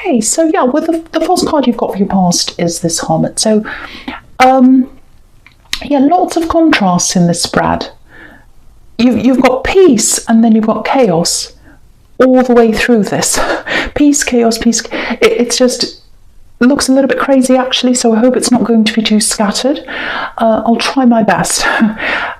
Okay, so yeah, with the first card you've got for your past is this Hermit. So, yeah, lots of contrasts in this spread. You've got peace and then you've got chaos all the way through this. Peace, chaos, peace. It's just looks a little bit crazy actually, so I hope it's not going to be too scattered. I'll try my best.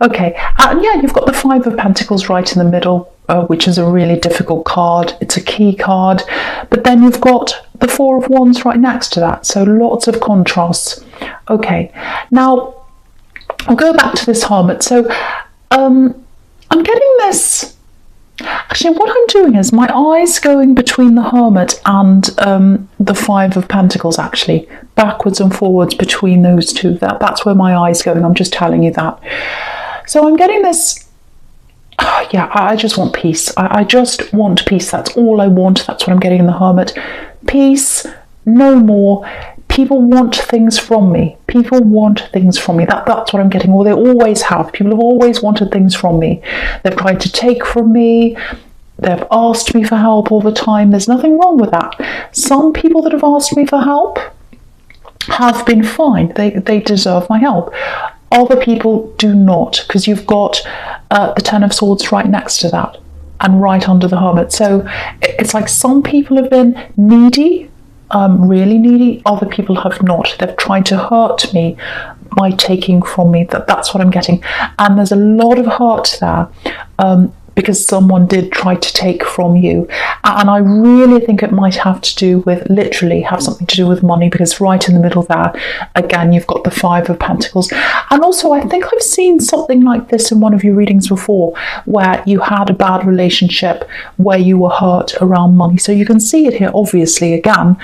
Okay, and yeah, you've got the Five of Pentacles right in the middle, which is a really difficult card. It's a key card, but then you've got the Four of Wands right next to that, so lots of contrasts. Okay, now I'll go back to this Hermit. So I'm getting this. Actually, what I'm doing is my eyes going between the Hermit and the Five of Pentacles, actually, backwards and forwards between those two. That's where my eyes going. I'm just telling you that. So I'm getting this. Yeah, I just want peace. I just want peace. That's all I want. That's what I'm getting in the Hermit. Peace, no more. People want things from me. People want things from me. That's what I'm getting. Or they always have. People have always wanted things from me. They've tried to take from me. They've asked me for help all the time. There's nothing wrong with that. Some people that have asked me for help have been fine. They deserve my help. Other people do not, because you've got the Ten of Swords right next to that and right under the Hermit. So it's like some people have been needy, really needy. Other people have not. They've tried to hurt me by taking from me. That's what I'm getting. And there's a lot of hurt there because someone did try to take from you. And I really think it might have to do with, literally have something to do with money, because right in the middle there, again, you've got the Five of Pentacles. And also, I think I've seen something like this in one of your readings before, where you had a bad relationship, where you were hurt around money. So you can see it here, obviously, again,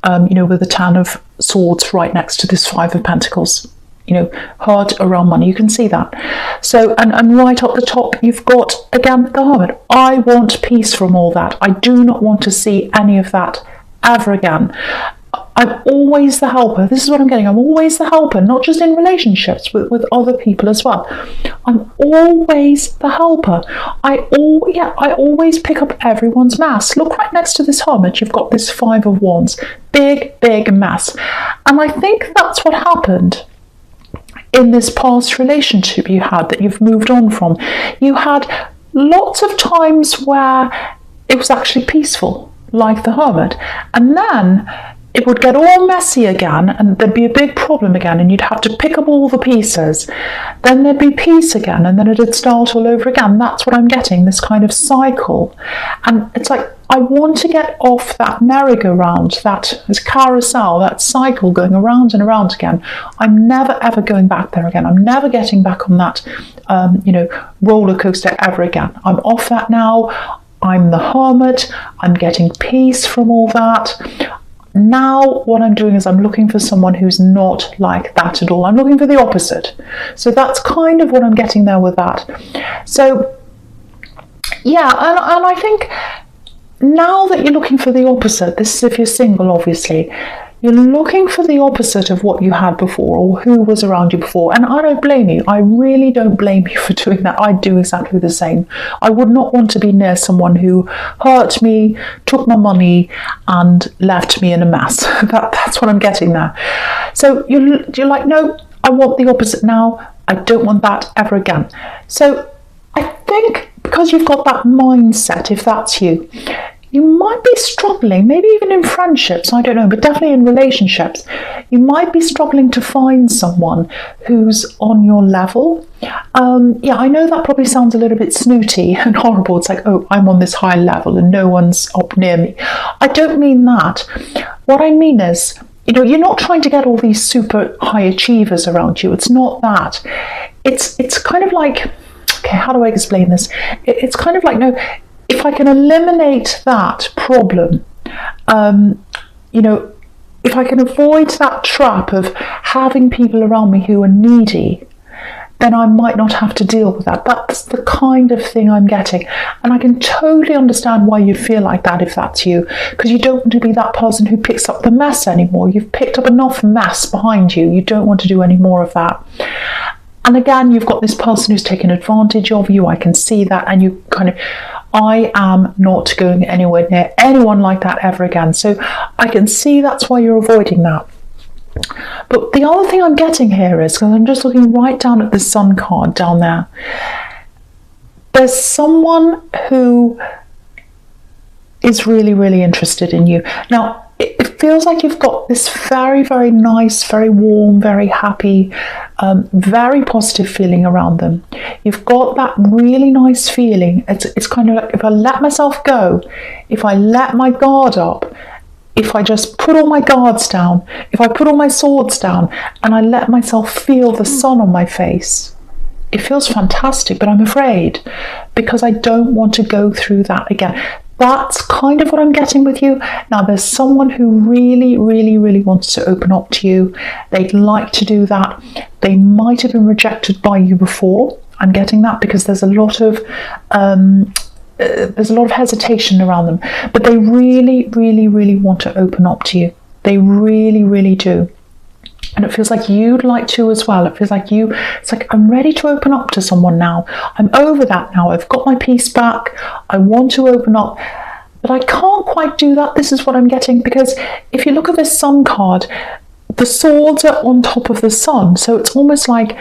you know, with the Ten of Swords right next to this Five of Pentacles. You know, hurt around money. You can see that. So, and right up the top, you've got, again, the Hermit. I want peace from all that. I do not want to see any of that ever again. I'm always the helper. This is what I'm getting. I'm always the helper, not just in relationships, with other people as well. I'm always the helper. I always pick up everyone's mess. Look right next to this Hermit. You've got this Five of Wands. Big, big mess. And I think that's what happened in this past relationship you had that you've moved on from. You had lots of times where it was actually peaceful, like the Hermit, and then it would get all messy again, and there'd be a big problem again, and you'd have to pick up all the pieces. Then there'd be peace again, and then it'd start all over again. That's what I'm getting, this kind of cycle. And it's like, I want to get off that merry-go-round, that carousel, that cycle going around and around again. I'm never, ever going back there again. I'm never getting back on that, you know, roller coaster ever again. I'm off that now. I'm the Hermit. I'm getting peace from all that. Now what I'm doing is I'm looking for someone who's not like that at all. I'm looking for the opposite. So that's kind of what I'm getting there with that. So yeah, and I think now that you're looking for the opposite, this is if you're single, obviously, you're looking for the opposite of what you had before or who was around you before. And I don't blame you. I really don't blame you for doing that. I do exactly the same. I would not want to be near someone who hurt me, took my money, and left me in a mess. That's what I'm getting there. So you're like, no, I want the opposite now. I don't want that ever again. So I think because you've got that mindset, if that's you, you might be struggling, maybe even in friendships, I don't know, but definitely in relationships, you might be struggling to find someone who's on your level. Yeah, I know that probably sounds a little bit snooty and horrible. It's like, oh, I'm on this high level and no one's up near me. I don't mean that. What I mean is, you know, you're not trying to get all these super high achievers around you. It's not that. It's kind of like, okay, how do I explain this? It's kind of like, no, if I can eliminate that problem, you know, if I can avoid that trap of having people around me who are needy, then I might not have to deal with that. That's the kind of thing I'm getting. And I can totally understand why you'd feel like that if that's you, because you don't want to be that person who picks up the mess anymore. You've picked up enough mess behind you. You don't want to do any more of that. And again, you've got this person who's taken advantage of you. I can see that. And you kind of, I am not going anywhere near anyone like that ever again. So I can see that's why you're avoiding that. But the other thing I'm getting here is, because I'm just looking right down at the Sun card down there, there's someone who is really, really interested in you. Now, it feels like you've got this very, very nice, very warm, very happy, very positive feeling around them. You've got that really nice feeling. It's kind of like, if I let myself go, if I let my guard up, if I just put all my guards down, if I put all my swords down, and I let myself feel the sun on my face, it feels fantastic, but I'm afraid, because I don't want to go through that again. That's kind of what I'm getting with you. Now, there's someone who really, really, really wants to open up to you. They'd like to do that. They might have been rejected by you before. I'm getting that, because there's a lot of hesitation around them. But they really, really, really want to open up to you. They really, really do. And it feels like you'd like to as well. It feels like it's like, I'm ready to open up to someone now. I'm over that now. I've got my peace back. I want to open up, but I can't quite do that. This is what I'm getting, because if you look at this Sun card, the swords are on top of the sun. So it's almost like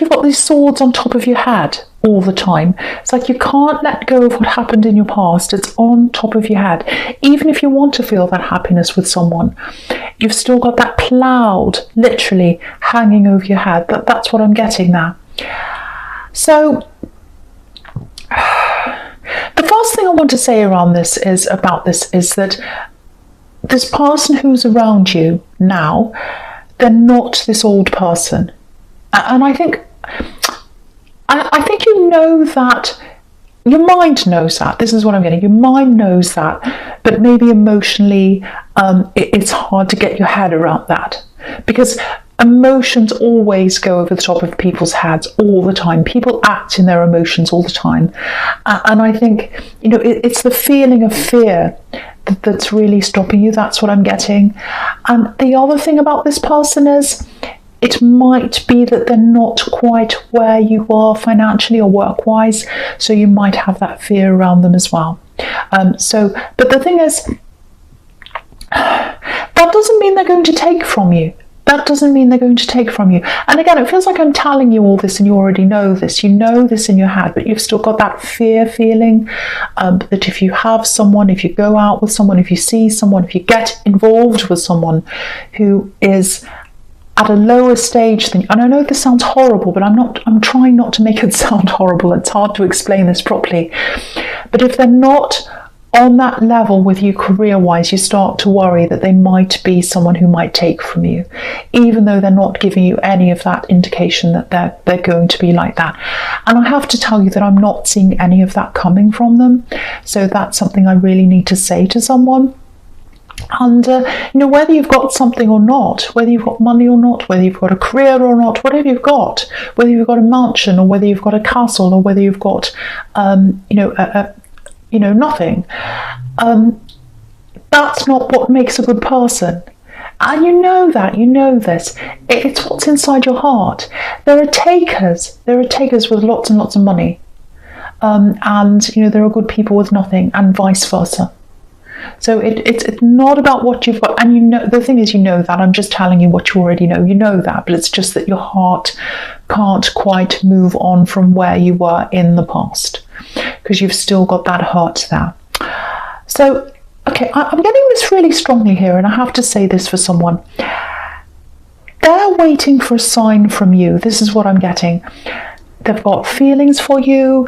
you've got these swords on top of your head all the time. It's like you can't let go of what happened in your past. It's on top of your head. Even if you want to feel that happiness with someone, you've still got that cloud literally hanging over your head. That's what I'm getting there. So the first thing I want to say around this is that this person who's around you now, they're not this old person. And I think you know that. Your mind knows that. This is what I'm getting. Your mind knows that, but maybe emotionally, it's hard to get your head around that, because emotions always go over the top of people's heads all the time. People act in their emotions all the time, and I think it's the feeling of fear that's really stopping you. That's what I'm getting. And the other thing about this person is, it might be that they're not quite where you are financially or work-wise, so you might have that fear around them as well. But the thing is, that doesn't mean they're going to take from you. That doesn't mean they're going to take from you. And again, it feels like I'm telling you all this and you already know this. You know this in your head, but you've still got that fear feeling that if you have someone, if you go out with someone, if you see someone, if you get involved with someone who is at a lower stage than, and I know this sounds horrible, but I'm trying not to make it sound horrible. It's hard to explain this properly. But if they're not on that level with you career-wise, you start to worry that they might be someone who might take from you, even though they're not giving you any of that indication that they're going to be like that. And I have to tell you that I'm not seeing any of that coming from them. So that's something I really need to say to someone. And whether you've got something or not, whether you've got money or not, whether you've got a career or not, whatever you've got, whether you've got a mansion or whether you've got a castle or whether you've got nothing, that's not what makes a good person. And you know this. It's what's inside your heart. There are takers with lots and lots of money, and there are good people with nothing, and vice versa. So it's not about what you've got. And the thing is, that. I'm just telling you what you already know. You know that, but it's just that your heart can't quite move on from where you were in the past, because you've still got that hurt there. So, okay, I'm getting this really strongly here, and I have to say this for someone. They're waiting for a sign from you. This is what I'm getting. They've got feelings for you.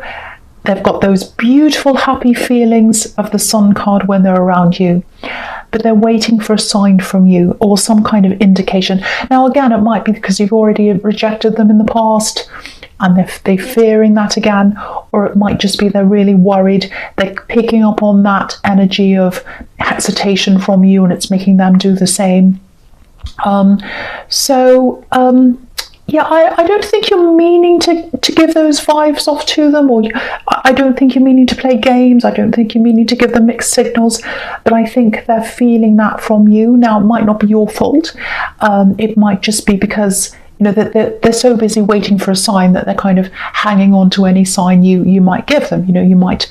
They've got those beautiful, happy feelings of the Sun card when they're around you, but they're waiting for a sign from you or some kind of indication. Now, again, it might be because you've already rejected them in the past and they're fearing that again, or it might just be they're really worried. They're picking up on that energy of hesitation from you and it's making them do the same. Yeah, I don't think you're meaning to give those vibes off to them, or I don't think you're meaning to play games. I don't think you're meaning to give them mixed signals, but I think they're feeling that from you. Now, it might not be your fault. It might just be because they're so busy waiting for a sign that they're kind of hanging on to any sign you might give them. You might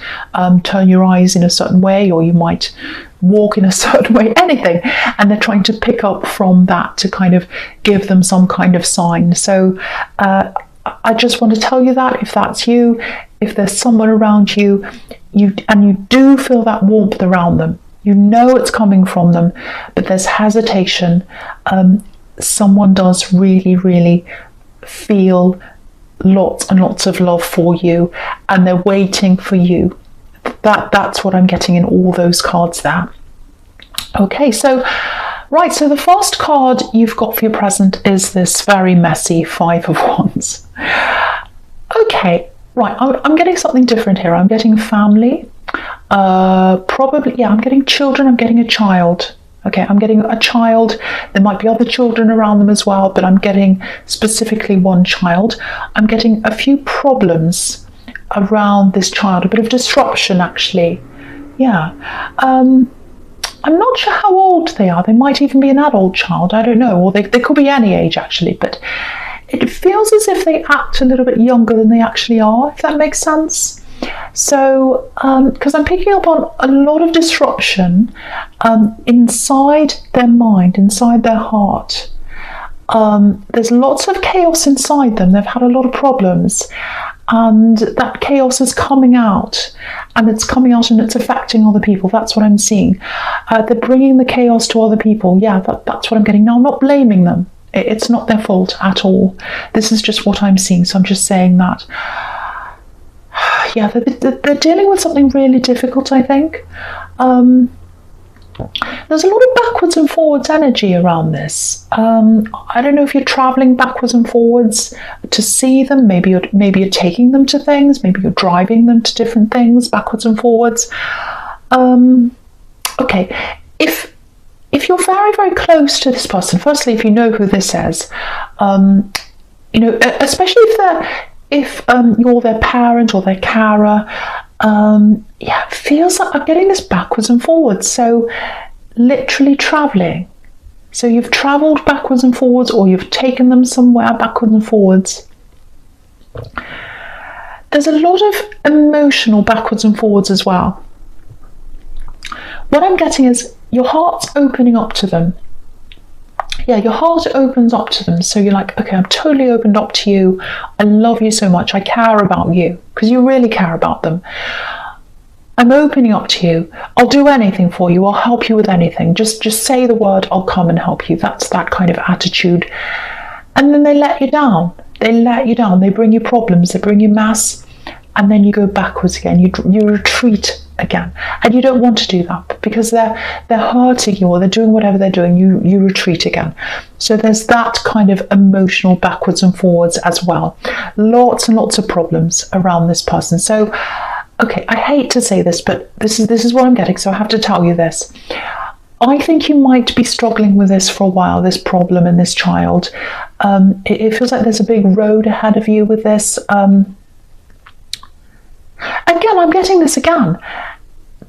turn your eyes in a certain way, or you might walk in a certain way, anything, and they're trying to pick up from that to kind of give them some kind of sign. So I just want to tell you that if that's you, if there's someone around you, you do feel that warmth around them, it's coming from them, but there's hesitation. Someone does really, really feel lots and lots of love for you, and they're waiting for you. That's what I'm getting in all those cards there. Okay, so the first card you've got for your present is this very messy Five of Wands. Okay, right, I'm getting something different here. I'm getting family, I'm getting children, I'm getting a child. Okay, I'm getting a child. There might be other children around them as well, but I'm getting specifically one child. I'm getting a few problems around this child, a bit of disruption actually. Yeah. I'm not sure how old they are. They might even be an adult child. I don't know. Or they could be any age actually, but it feels as if they act a little bit younger than they actually are, if that makes sense. So, because I'm picking up on a lot of disruption inside their mind, inside their heart. There's lots of chaos inside them. They've had a lot of problems, and that chaos is coming out, and it's affecting other people. That's what I'm seeing. They're bringing the chaos to other people. Yeah, that's what I'm getting. Now, I'm not blaming them. It's not their fault at all. This is just what I'm seeing. So I'm just saying that. Yeah, they're dealing with something really difficult, I think. There's a lot of backwards and forwards energy around this. I don't know if you're traveling backwards and forwards to see them. Maybe you're taking them to things. Maybe you're driving them to different things backwards and forwards. Okay, if you're very, very close to this person, firstly, if you know who this is, especially if you're their parent or their carer, it feels like I'm getting this backwards and forwards. So literally traveling. So you've traveled backwards and forwards, or you've taken them somewhere backwards and forwards. There's a lot of emotional backwards and forwards as well. What I'm getting is your heart's opening up to them. Yeah, your heart opens up to them. So you're like, okay, I'm totally opened up to you. I love you so much. I care about you, because you really care about them. I'm opening up to you. I'll do anything for you. I'll help you with anything. Just say the word, I'll come and help you. That's that kind of attitude. And then they let you down. They bring you problems. They bring you mess. And then you go backwards again. You retreat again, and you don't want to do that because they're hurting you, or they're doing whatever they're doing. You retreat again. So there's that kind of emotional backwards and forwards as well. Lots and lots of problems around this person. So, okay, I hate to say this, but this is what I'm getting. So I have to tell you this. I think you might be struggling with this for a while, this problem and this child. It feels like there's a big road ahead of you with this. Again, I'm getting this again.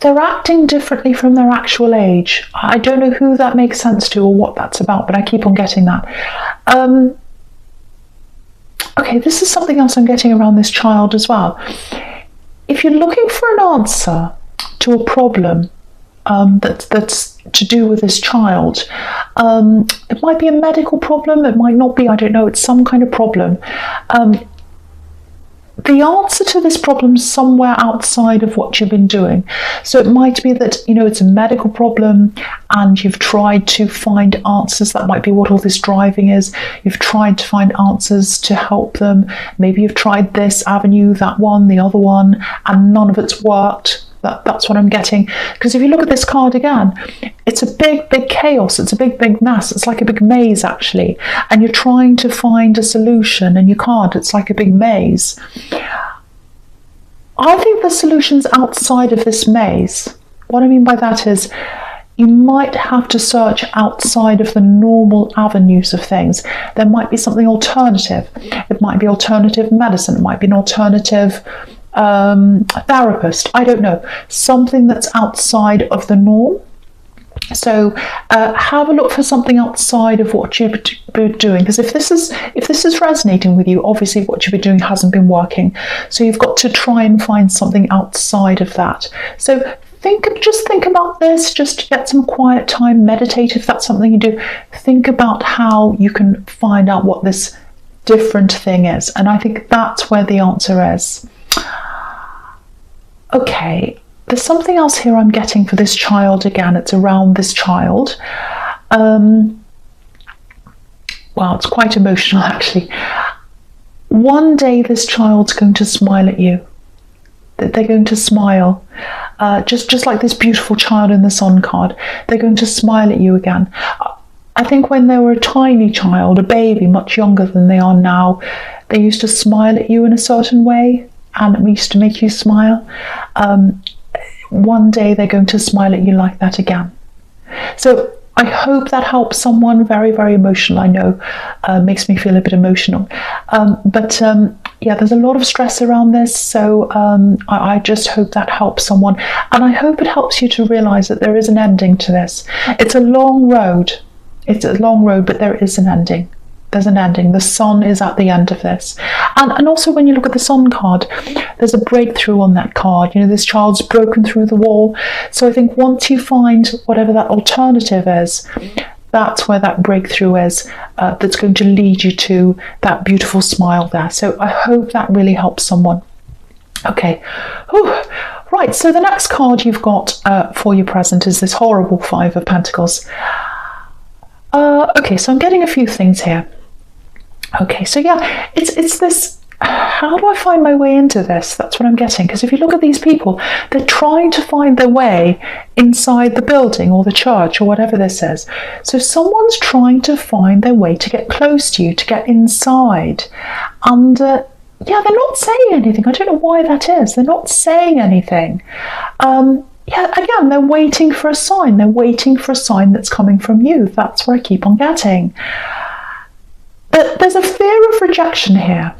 They're acting differently from their actual age. I don't know who that makes sense to or what that's about, but I keep on getting that. Okay, this is something else I'm getting around this child as well. If you're looking for an answer to a problem that's to do with this child, it might be a medical problem, it might not be, I don't know, it's some kind of problem. The answer to this problem is somewhere outside of what you've been doing. So it might be that, it's a medical problem and you've tried to find answers. That might be what all this driving is. You've tried to find answers to help them. Maybe you've tried this avenue, that one, the other one, and none of it's worked. That's what I'm getting. Because if you look at this card again, it's a big, big chaos. It's a big, big mess. It's like a big maze, actually. And you're trying to find a solution and you can't. It's like a big maze. I think the solution's outside of this maze. What I mean by that is you might have to search outside of the normal avenues of things. There might be something alternative. It might be alternative medicine. It might be an alternative therapist. I don't know. Something that's outside of the norm. So have a look for something outside of what you've been doing, because if this is resonating with you, obviously what you've been doing hasn't been working. So you've got to try and find something outside of that. So just think about this, just get some quiet time, meditate if that's something you do. Think about how you can find out what this different thing is. And I think that's where the answer is. Okay. There's something else here I'm getting for this child again. It's around this child. Well, it's quite emotional actually. One day this child's going to smile at you. They're going to smile. Just like this beautiful child in the Sun card. They're going to smile at you again. I think when they were a tiny child, a baby, much younger than they are now, they used to smile at you in a certain way, and it used to make you smile. One day they're going to smile at you like that again. So I hope that helps someone. Very, very emotional, I know. Makes me feel a bit emotional. Yeah, there's a lot of stress around this. So I just hope that helps someone. And I hope it helps you to realise that there is an ending to this. It's a long road. It's a long road, but there is an ending. There's an ending. The sun is at the end of this. And also when you look at the sun card, there's a breakthrough on that card. You know, this child's broken through the wall. So I think once you find whatever that alternative is, that's where that breakthrough is, that's going to lead you to that beautiful smile there. So I hope that really helps someone. Okay. Whew. Right, so the next card you've got for your present is this horrible Five of Pentacles. Okay, so I'm getting a few things here. Okay, so yeah, it's this, how do I find my way into this? That's what I'm getting. Because if you look at these people, they're trying to find their way inside the building or the church or whatever this is. So someone's trying to find their way to get close to you, to get inside. And yeah, they're not saying anything. I don't know why that is. They're not saying anything. Yeah, again, they're waiting for a sign. They're waiting for a sign that's coming from you. That's what I keep on getting. But there's a fear of rejection here.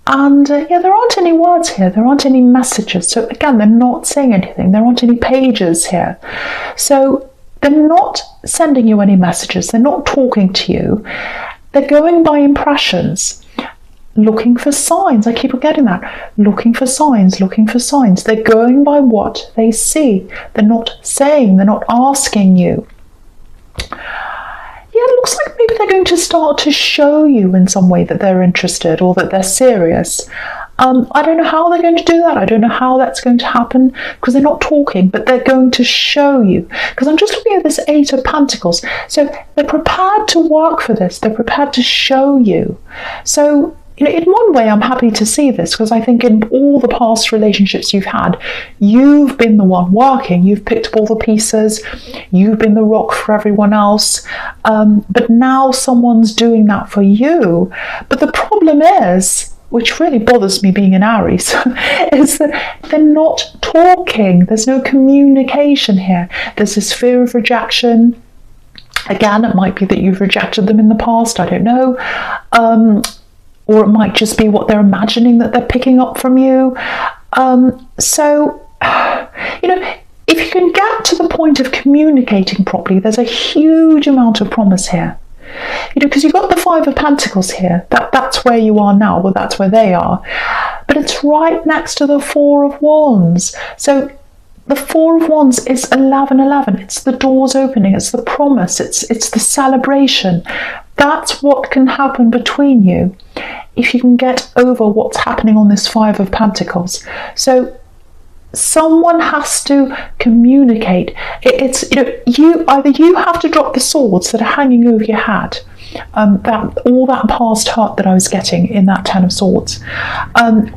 And yeah, there aren't any words here. There aren't any messages. So again, they're not saying anything. There aren't any pages here. So they're not sending you any messages. They're not talking to you. They're going by impressions. Looking for signs. I keep on getting that. Looking for signs, looking for signs. They're going by what they see. They're not saying, they're not asking you. Yeah, it looks like maybe they're going to start to show you in some way that they're interested or that they're serious. I don't know how they're going to do that. I don't know how that's going to happen because they're not talking, but they're going to show you. Because I'm just looking at this Eight of Pentacles. So they're prepared to work for this. They're prepared to show you. So, you know, in one way, I'm happy to see this because I think in all the past relationships you've had, you've been the one working. You've picked up all the pieces. You've been the rock for everyone else. But now someone's doing that for you. But the problem is, which really bothers me being an Aries, is that they're not talking. There's no communication here. There's this fear of rejection. Again, it might be that you've rejected them in the past. I don't know. Or it might just be what they're imagining that they're picking up from you. So, you know, if you can get to the point of communicating properly, there's a huge amount of promise here. You know, because you've got the Five of Pentacles here. That's where you are now, well, that's where they are. But it's right next to the Four of Wands. So the Four of Wands is 11:11. It's the doors opening. It's the promise. It's the celebration. That's what can happen between you if you can get over what's happening on this Five of Pentacles. So someone has to communicate. It's, you know, either you have to drop the swords that are hanging over your head, all that past hurt that I was getting in that Ten of Swords,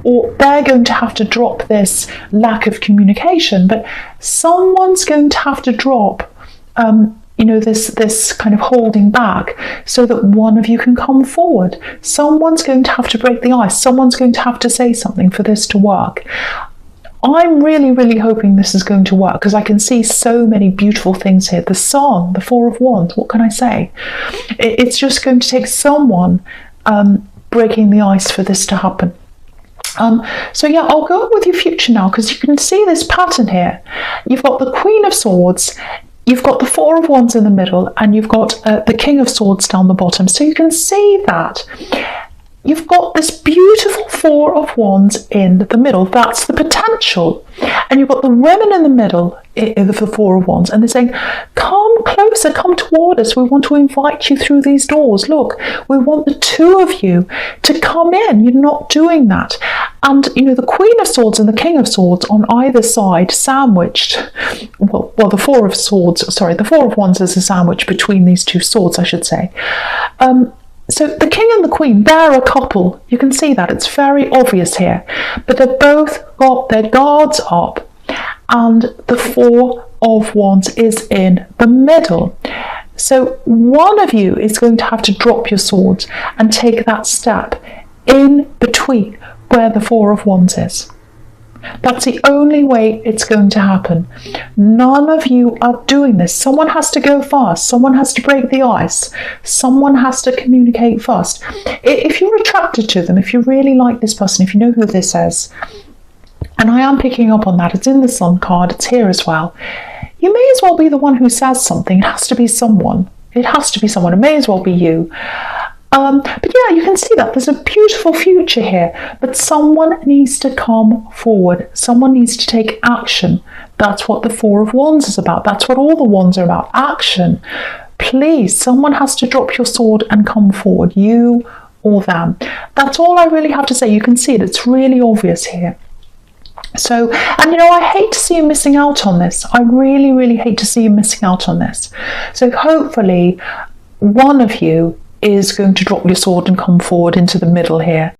or they're going to have to drop this lack of communication. But someone's going to have to drop you know, this kind of holding back so that one of you can come forward. Someone's going to have to break the ice. Someone's going to have to say something for this to work. I'm really, really hoping this is going to work because I can see so many beautiful things here. The Sun, the Four of Wands, what can I say? It's just going to take someone breaking the ice for this to happen. So yeah, I'll go with your future now because you can see this pattern here. You've got the Queen of Swords. you've got the Four of Wands in the middle, and you've got the King of Swords down the bottom. So you can see that you've got this beautiful Four of Wands in the middle. That's the potential. And you've got the women in the middle of the Four of Wands, and they're saying, come closer, come toward us. We want to invite you through these doors. Look, we want the two of you to come in. You're not doing that. And, you know, the Queen of Swords and the King of Swords on either side, sandwiched. Well, the Four of Wands is a sandwich between these two swords, I should say. So the King and the Queen, they're a couple. You can see that. It's very obvious here. But they've both got their guards up, and the Four of Wands is in the middle. So one of you is going to have to drop your swords and take that step in between where the Four of Wands is. That's the only way it's going to happen. None of you are doing this. Someone has to go first. Someone has to break the ice. Someone has to communicate first. If you're attracted to them, if you really like this person, if you know who this is, and I am picking up on that, it's in the Sun card, it's here as well, you may as well be the one who says something. It has to be someone. It has to be someone. It may as well be you. But yeah, you can see that there's a beautiful future here, but someone needs to come forward. Someone needs to take action. That's what the Four of Wands is about. That's what all the wands are about, action. Please, someone has to drop your sword and come forward, you or them. That's all I really have to say. You can see it. It's really obvious here. So, and you know, I hate to see you missing out on this. I really, really hate to see you missing out on this. So hopefully one of you is going to drop your sword and come forward into the middle here.